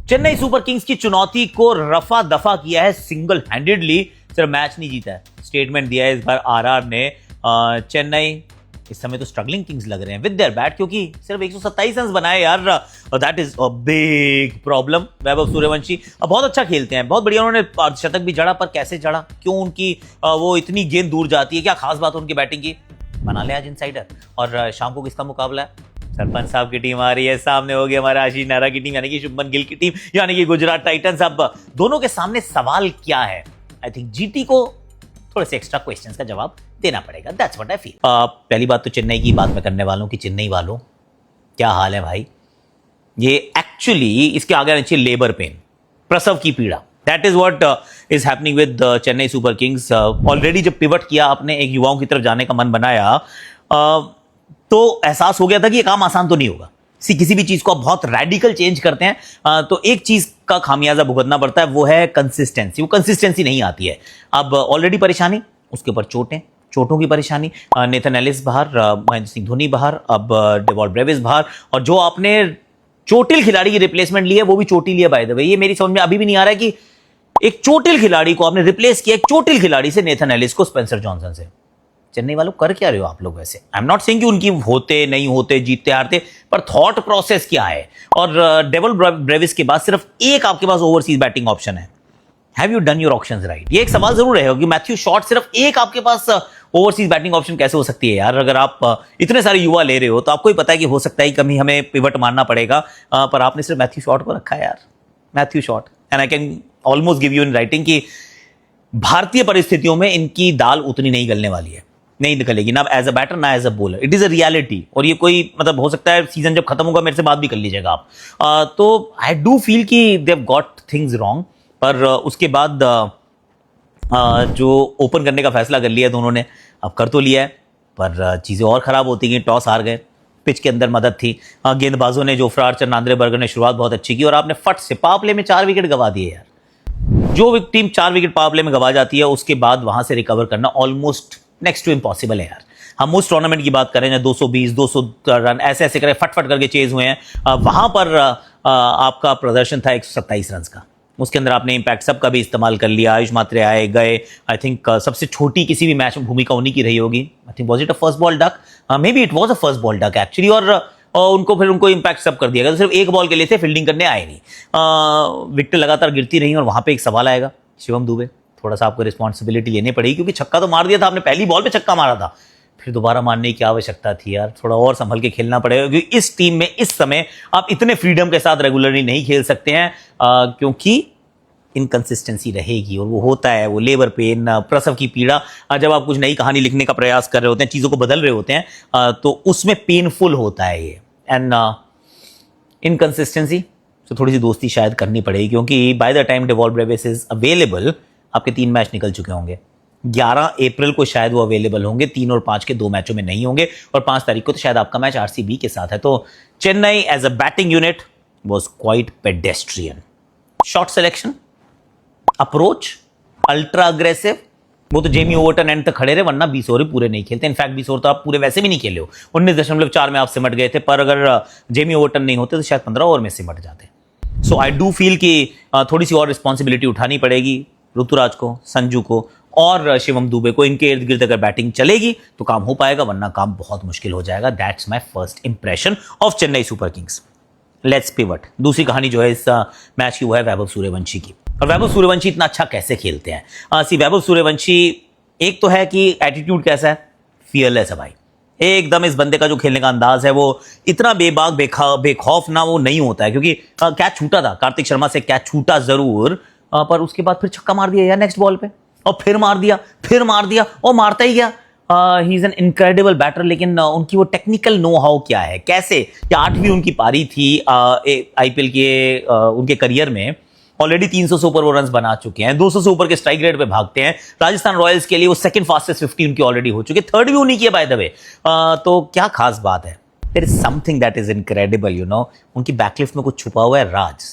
Chennai super Kings की चुनौती को रफा दफा किया है सिंगल हैंडेडली। सिर्फ मैच नहीं जीता है, स्टेटमेंट दिया है इस बार आरआर ने। चेन्नई इस समय तो स्ट्रगलिंग किंग्स लग रहे हैं विद देयर बैट, क्योंकि सिर्फ 127 रन बनाए यार, that is a big problem. Vaibhav Suryavanshi अब बहुत अच्छा खेलते हैं, बहुत बढ़िया, उन्होंने शतक भी जड़ा, पर कैसे जड़ा, क्यों उनकी वो इतनी गेंद दूर जाती है, क्या खास बात है उनकी बैटिंग की? बना ले आज इनसाइडर। और शाम को किसका मुकाबला है? सरपंच साहब की टीम आ रही है, सामने हो गई हमारा आशीष नेहरा की टीम, यानी कि शुभमन गिल की टीम, यानी कि गुजरात टाइटंस। अब दोनों के सामने सवाल क्या है? आई थिंक जीटी को थोड़े से एक्स्ट्रा क्वेश्चंस का जवाब देना पड़ेगा, दैट्स व्हाट आई फील। पहली बात तो चेन्नई की बात मैं करने वाला हूं कि चेन्नई वालों क्या हाल है भाई। ये एक्चुअली इसके आगे आना चाहिए लेबर पेन, प्रसव की पीड़ा। That is what is happening with Chennai super Kings. Already जब पिवट किया, आपने एक युवाओं की तरफ जाने का मन बनाया, तो एहसास हो गया था कि ये काम आसान तो नहीं होगा। किसी भी चीज को आप बहुत रेडिकल चेंज करते हैं तो एक चीज का खामियाजा भुगतना पड़ता है, वो है कंसिस्टेंसी। वो कंसिस्टेंसी नहीं आती है। अब ऑलरेडी परेशानी, उसके ऊपर चोटों की परेशानी, नेथन एलिस बाहर, महेंद्र सिंह धोनी बाहर, अब डेवॉल्ट ब्रेविस बाहर, और जो आपने चोटिल खिलाड़ी की रिप्लेसमेंट ली है वो भी चोटिल है बाय द वे। ये मेरी समझ में अभी भी नहीं आ रहा है कि एक चोटिल खिलाड़ी को आपने रिप्लेस किया एक चोटिल खिलाड़ी से, नेथन एलिस को स्पेंसर जॉनसन से। चेन्नई वालों कर क्या रहे हो आप लोग? वैसे आई एम नॉट सेइंग कि उनकी होते नहीं होते, जीतते हारते, पर थॉट प्रोसेस क्या है? और डेवॉल्ट ब्रेविस के बाद सिर्फ एक आपके पास ओवरसीज बैटिंग ऑप्शन है। Have you done your options right? ये एक सवाल जरूर रहेगा कि मैथ्यू शॉर्ट सिर्फ एक आपके पास ओवरसीज बैटिंग ऑप्शन कैसे हो सकती है यार? अगर आप इतने सारे युवा ले रहे हो तो आपको ही पता है कि हो सकता है कभी हमें पिवट मारना पड़ेगा, पर आपने सिर्फ मैथ्यू शॉर्ट को रखा है यार, Matthew short. And I can almost give you in writing कि भारतीय परिस्थितियों में इनकी दाल उतनी नहीं गलने वाली है, नहीं निकलेगी ना एज अ बैटर ना as a bowler. It is a reality. और ये कोई मतलब हो सकता है सीजन जब खत्म होगा मेरे से बात भी कर लीजिएगा आप। तो आई डू फील कि they have got things wrong, पर उसके बाद जो ओपन करने का फैसला कर लिया दोनों ने, अब कर तो लिया है, पर चीज़ें और ख़राब होती गई। टॉस हार गए, पिच के अंदर मदद थी, गेंदबाजों ने, जोफ्रा आर्चर, नांद्रे बर्गर ने शुरुआत बहुत अच्छी की, और आपने फट से पावर प्ले में 4 विकेट गवा दिए यार। जो टीम 4 विकेट पावर प्ले में गवा जाती है, उसके बाद वहां से रिकवर करना ऑलमोस्ट नेक्स्ट टू इम्पॉसिबल है यार। हम उस टूर्नामेंट की बात करें 220 200 रन ऐसे ऐसे करे फटफट करके चेज हुए हैं, वहां पर आपका प्रदर्शन था 127 रन का। उसके अंदर आपने इंपैक्ट सब का भी इस्तेमाल कर लिया। आयुष मात्रे आए गए। आई थिंक सबसे छोटी किसी भी मैच में भूमिका उन्हीं की रही होगी। I think was it a first ball duck, may be it was a first ball duck actually. और उनको इंपैक्ट सब कर दिया गया। तो सिर्फ एक बॉल के लिए थे, फील्डिंग करने आए नहीं। विकेट लगातार गिरती रही, और वहां पे एक सवाल आएगा, शिवम दुबे थोड़ा सा आपको रिस्पॉन्सिबिलिटी लेनी पड़ेगी, क्योंकि छक्का तो मार दिया था आपने, पहली बॉल पे छक्का मारा था, फिर दोबारा मारने की आवश्यकता थी यार। थोड़ा और संभल के खेलना पड़ेगा, क्योंकि इस टीम में इस समय आप इतने फ्रीडम के साथ रेगुलरली नहीं खेल सकते हैं, क्योंकि इनकंसिस्टेंसी रहेगी। और वो होता है, वो लेबर पेन, प्रसव की पीड़ा। जब आप कुछ नई कहानी लिखने का प्रयास कर रहे होते हैं, चीज़ों को बदल रहे होते हैं, तो उसमें पेनफुल होता है ये। एंड इनकंसिस्टेंसी तो थोड़ी सी दोस्ती शायद करनी पड़ेगी, क्योंकि by the time Dewald Brevis is available, आपके 3 मैच निकल चुके होंगे। 11 अप्रैल को शायद वो अवेलेबल होंगे, 3 और 5 के 2 मैचों में नहीं होंगे, और 5 तारीख को तो शायद आपका मैच आरसीबी के साथ है। तो Chennai as a batting unit was quite pedestrian. Shot selection, approach ultra aggressive, वो तो जेमी ओवरटन एंड तक खड़े रहे, वरना 20 ओवर पूरे नहीं खेलते। इनफैक्ट 20 ओवर तो आप पूरे वैसे भी नहीं खेले हो, 19.4 में आप सिमट गए थे, पर अगर जेमी ओवरटन नहीं होते तो शायद 15 ओवर में सिमट जाते। सो आई डू फील कि थोड़ी सी और रिस्पॉन्सिबिलिटी उठानी पड़ेगी ऋतुराज को, संजू को और शिवम दुबे को। इनके इर्द गिर्द अगर बैटिंग चलेगी तो काम हो पाएगा, वरना काम बहुत मुश्किल हो जाएगा। That's my first impression of Chennai super Kings. Let's pivot. दूसरी कहानी जो है इस मैच की, वो है वैभव सूर्यवंशी की। और वैभव सूर्यवंशी इतना अच्छा कैसे खेलते हैं? वैभव सूर्यवंशी, एक तो है कि एटीट्यूड कैसा है, फियरलेस है भाई एकदम। इस बंदे का जो खेलने का अंदाज है, वो इतना बेबाक बेखौफ ना वो नहीं होता है, क्योंकि कैच छूटा था कार्तिक शर्मा से, कैच छूटा जरूर, पर उसके बाद फिर छक्का मार दिया यार नेक्स्ट बॉल पे, और फिर मार दिया और मारता ही गया। He is an incredible batter, लेकिन उनकी वो टेक्निकल नो हाउ क्या है, कैसे? या 8वीं उनकी पारी थी आईपीएल के उनके करियर में। ऑलरेडी 300 से ऊपर वो रन बना चुके हैं, 200 से ऊपर के स्ट्राइक रेट पे भागते हैं। राजस्थान रॉयल्स के लिए वो सेकंड फास्टेस्ट 50 उनकी ऑलरेडी हो चुकी है, थर्ड भी उन्हीं की है बाय द वे। तो क्या खास बात है? There is something that is incredible, you know. उनकी बैकलिफ्ट में कुछ छुपा हुआ है राज।